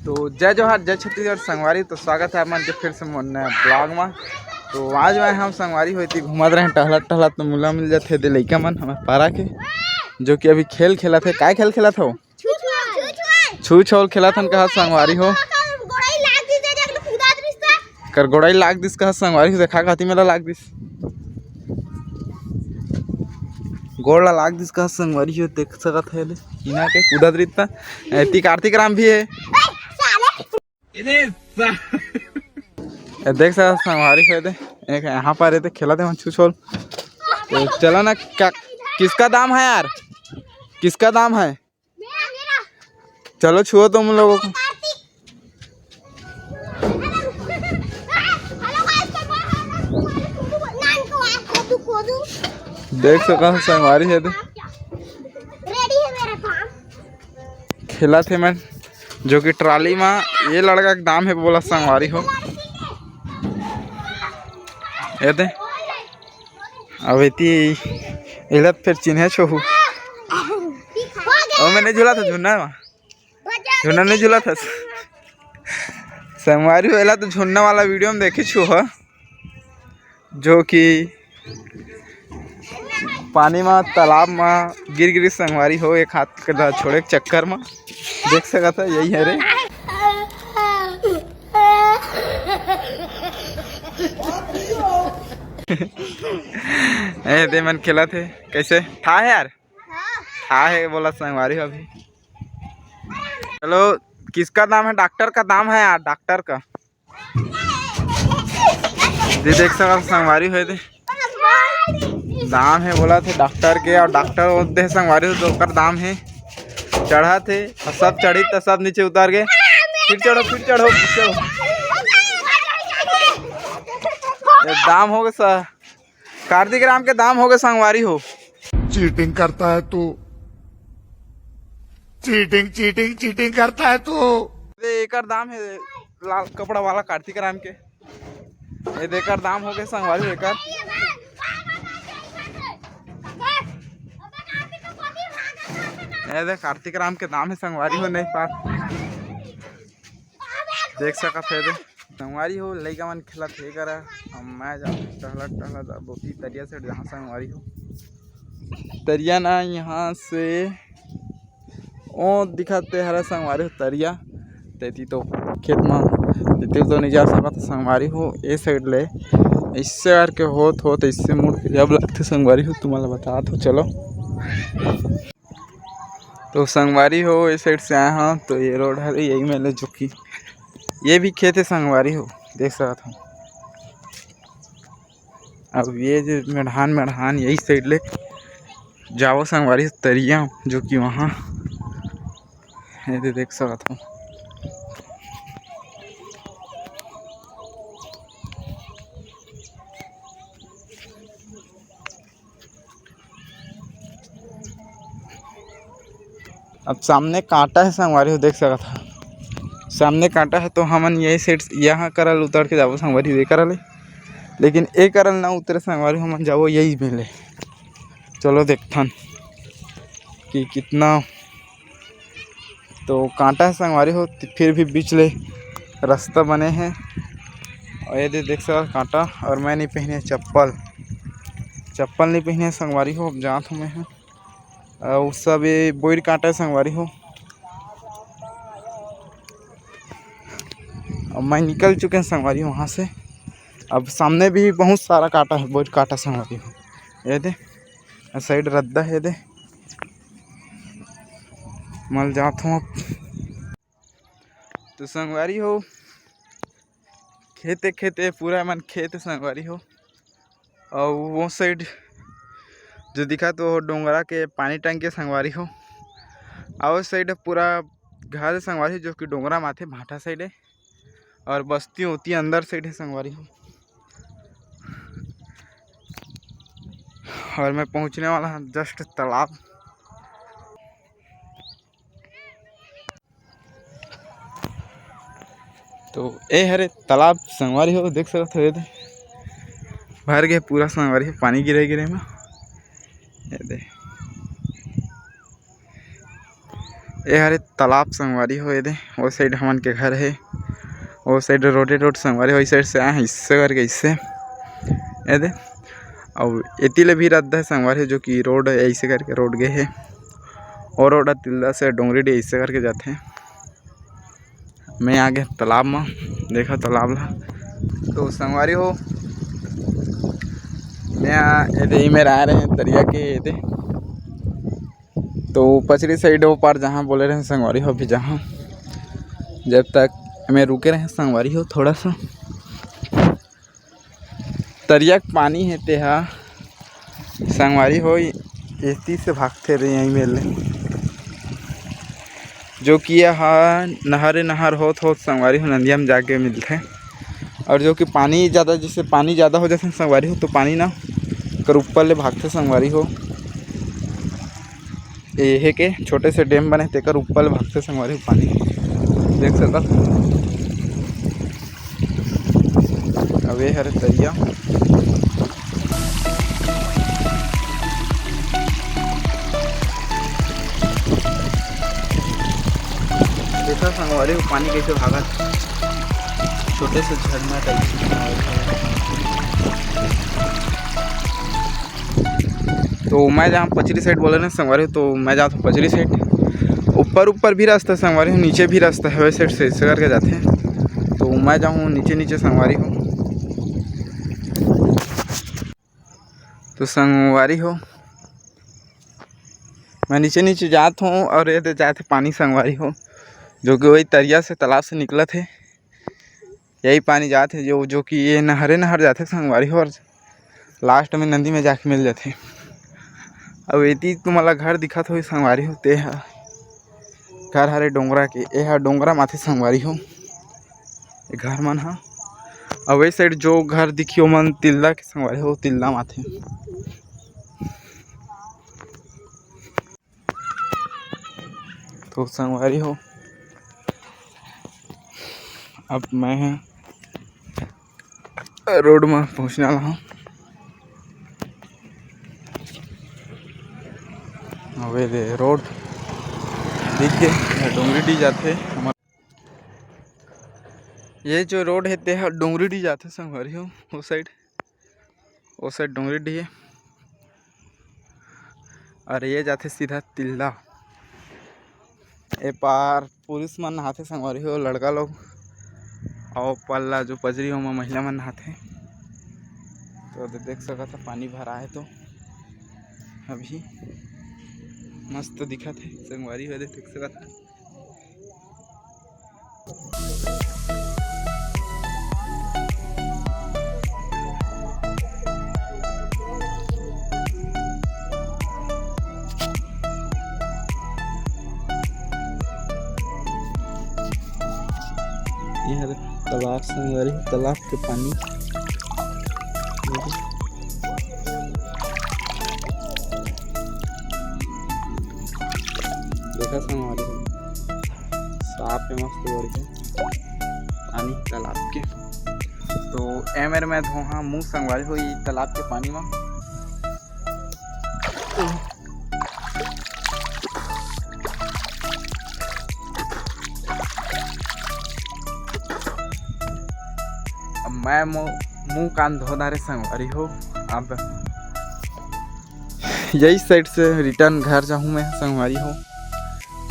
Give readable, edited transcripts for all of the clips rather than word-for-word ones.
तो जय जोहार जय छत्तीसगढ़ संगवारी। तो स्वागत है अपन के फिर से नया ब्लॉग में। तो आज मैं हम संगवारी होती घूमत रहे टहलत टहलत तो मुला मिल जाते दे लइका मन हमें पारा के जो कि अभी खेल खेला थे। काय खेल खेला था? छू छोल खेला था। कहा संगवारी हो कर गोड़ाई लाग दिस कहा संगवारी हो देखा खाती मेला लाग दिस गोड़ लाग दिस कहा संगवारी हो देख सकत है इना के कूदत रिता ऐती कार्तिक राम भी है देख सकत संगवारी हो दे एक यहाँ पर रहते खेला थे छू छोल। तो चलो ना क्या किसका दाम है यार? किसका दाम है? चलो छुओ तुम लोगों को। देख सका संगवारी है खेला थे मैं जो कि ट्राली में ये लड़का का दाम है बोला संगवारी हो ये दे अब इतनी इलत फिर चिन्हे छोहू और मैंने झूला था झुन्ना में झुन्ना नहीं झूला था संगवारी हो तो झुन्ना वाला वीडियो में देखे छू है जो कि पानी में तालाब में गिर गिरी संगवारी हो एक हाथ का छोड़े के चक्कर में देख सका था यही है रे। दे मन खेला थे कैसे था है यार था है बोला संगवारी हो अभी। चलो किसका दाम है? डॉक्टर का दाम है यार डॉक्टर का दे देख सका संगवारी हो दे दाम है बोला थे डॉक्टर के और डॉक्टर दे संगवारी तो ओकर दाम है चढ़ा थे और सब चढ़ी तो सब नीचे उतार गए फिर चढ़ो दाम हो गए सर कार्तिक राम के दाम हो गए संगवारी हो। चीटिंग करता है तू चीटिंग करता है तू। एक दाम है लाल कपड़ा वाला कार्तिक राम के ये देकर दाम हो गए संगवारी लेकर देख कार्तिक राम के दाम है संगवारी हो नहीं पास देख सका थे दे संगवारी हो लइका मन खेला थे करा मैं जा टहला बोती तरिया से जहाँ संगवारी हो तरिया ना यहाँ से ओ दिखाते हरा संगवारी हो तरिया तेती तो खेत में तेती तो नहीं जा सका था संगवारी हो ए साइड ले इससे करके हो तो इससे मुड़ के जब लगते संगवारी हो तुम्हारा बता तो चलो। तो संगवारी हो इस साइड से आया हाँ तो ये रोड है यही मैंने जो कि ये भी खेत है संगवारी हो देख सकता था। अब ये जो मेढ़ान यही साइड ले जाओ संगवारी तरिया जो कि वहाँ ये देख सकता था। अब सामने कांटा है संगवारी हो देख सका था सामने कांटा है तो हमन यही साइड यहाँ करल उतर के जाबो संगवारी ये करल लेकिन ए करल ना उतरे संगवारी हमन जाबो यही मिले। चलो देखथन कि कितना तो कांटा है संगवारी हो फिर भी बीच ले रास्ता बने हैं और ये देख सका कांटा और मैं नहीं पहने चप्पल नहीं पहने संगवारी हो अब जात हूँ मैं और सब ये बोर कांटा संगवारी हो अब मैं निकल चुके हैं संगवारी वहाँ से। अब सामने भी बहुत सारा कांटा है बोर कांटा संगवारी हो ये दे साइड रद्दा है दे मल जात हूँ अब। तो संगवारी हो खेते पूरा मन खेत संगवारी हो और वो साइड जो दिखा तो डोंगरा के पानी टंकी संगवारी हो और साइड पूरा घर संगवारी जो कि डोंगरा माथे भाटा साइड है और बस्ती होती है अंदर साइड है संगवारी हो। और मैं पहुंचने वाला हूँ जस्ट तालाब। तो ए हरे तालाब संगवारी हो देख सकते हो भर गए पूरा संगवारी हो पानी गिरे में ये दे ये हरे तालाब संगवारी हो दे। वो साइड हमन के घर है, वो साइड रोड संगवारी हो। इस साइड से आए हैं इससे करके इससे ये दे। और इति ले भी रद्दा है संगवारी, जो कि रोड ऐसे करके रोड गए है। और रोड तिल्ला से डोंगरी डे ऐसे करके जाते हैं। मैं आ गया तालाब में, देखा तालाब ला। तो संगवारी हो मैं ये मेरा आ रहे हैं दरिया के ये। तो पछड़ी साइड वो पार जहाँ बोले रहे संगवारी हो, भी जहाँ जब तक मैं रुके रहे संगवारी हो थोड़ा सा तरिया पानी है तेहा संगवारी हो। एती से भागते रहे यहीं मेले, जो कि यहाँ नहर होत संगवारी हो नदिया में जाके मिलते हैं। और जो कि पानी ज़्यादा, जैसे पानी ज़्यादा हो जाते संगवारी हो, तो पानी ना कर ऊपर ले भागते संगवारी हो। ये के छोटे से डैम बने तेकर ऊपर ले भागते संगवारी हो पानी, देख सकता। अब ये हरे तरिया देखा संगवारी हो पानी कैसे भागा, छोटे से झरना टाइप। तो मैं जहाँ पचरी साइड बोले ना संगवारी हो, तो मैं जाता हूँ पचरी साइड। ऊपर भी रास्ता है संगवारी हो, नीचे भी रास्ता है, वैसे साइड से करके जाते हैं। तो मैं जाऊँ नीचे संगवारी हो। तो संगवारी हो मैं नीचे जाता हूँ। और ये जाते पानी संगवारी हो, जो कि वही तरिया से तालाब से निकला थे, यही पानी जाते जो कि ये नहर जाते संगवारी हो। और लास्ट में नदी में जाके मिल जाते। अब एती तुम्हारा घर दिखत हो संगवारी हो, ते घर हरे डोंगरा के। ये डोंगरा माथे संगवारी हो ये घर मन हा। और वही साइड जो घर दिखियो मन तिल्ला के संगवारी हो, तिल्ला माथे। तो संगवारी हो अब मैं रोड में पहुँचने वाला हूँ। अबे दे रोड दिख गए, डोंगरी डी जाते। ये जो रोड है ते डोंगरी डी जाते संगवारी हो। वो साइड डोंगरी डी है। और ये जाते सीधा तिल्ला। ए पार पुलिस मन नहाते संगवारी हो, लड़का लोग। और पल्ला जो पजरी हो महिला मन नहाते। तो देख सकता था पानी भरा है, तो अभी मस्त दिखा थे संगवारी हो, देख सकता था। यह तालाब संगवारी, तालाब के पानी देखा संगवारी हो, साफ है मस्त बढ़िया पानी तालाब के। तो ए मेरे मैं धोहा मुँह संगवारी हो तालाब के पानी में। मैं मुँह कान धो दारे संगवारी हो। अब यही साइड से रिटर्न घर जाऊँ मैं संगवारी हो।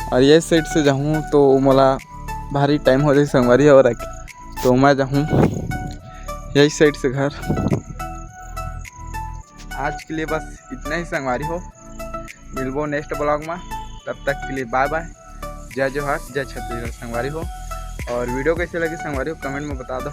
और ये साइड से जाऊँ तो मोला भारी टाइम हो जाए संगवारी हो। तो मैं जाऊँ यही साइड से घर। आज के लिए बस इतना ही संगवारी हो। मिलबो नेक्स्ट ब्लॉग में, तब तक के लिए बाय बाय। जय जोहार, जय छत्तीसगढ़ संगवारी हो। और वीडियो कैसे लगी संगवारी हो कमेंट में बता दो।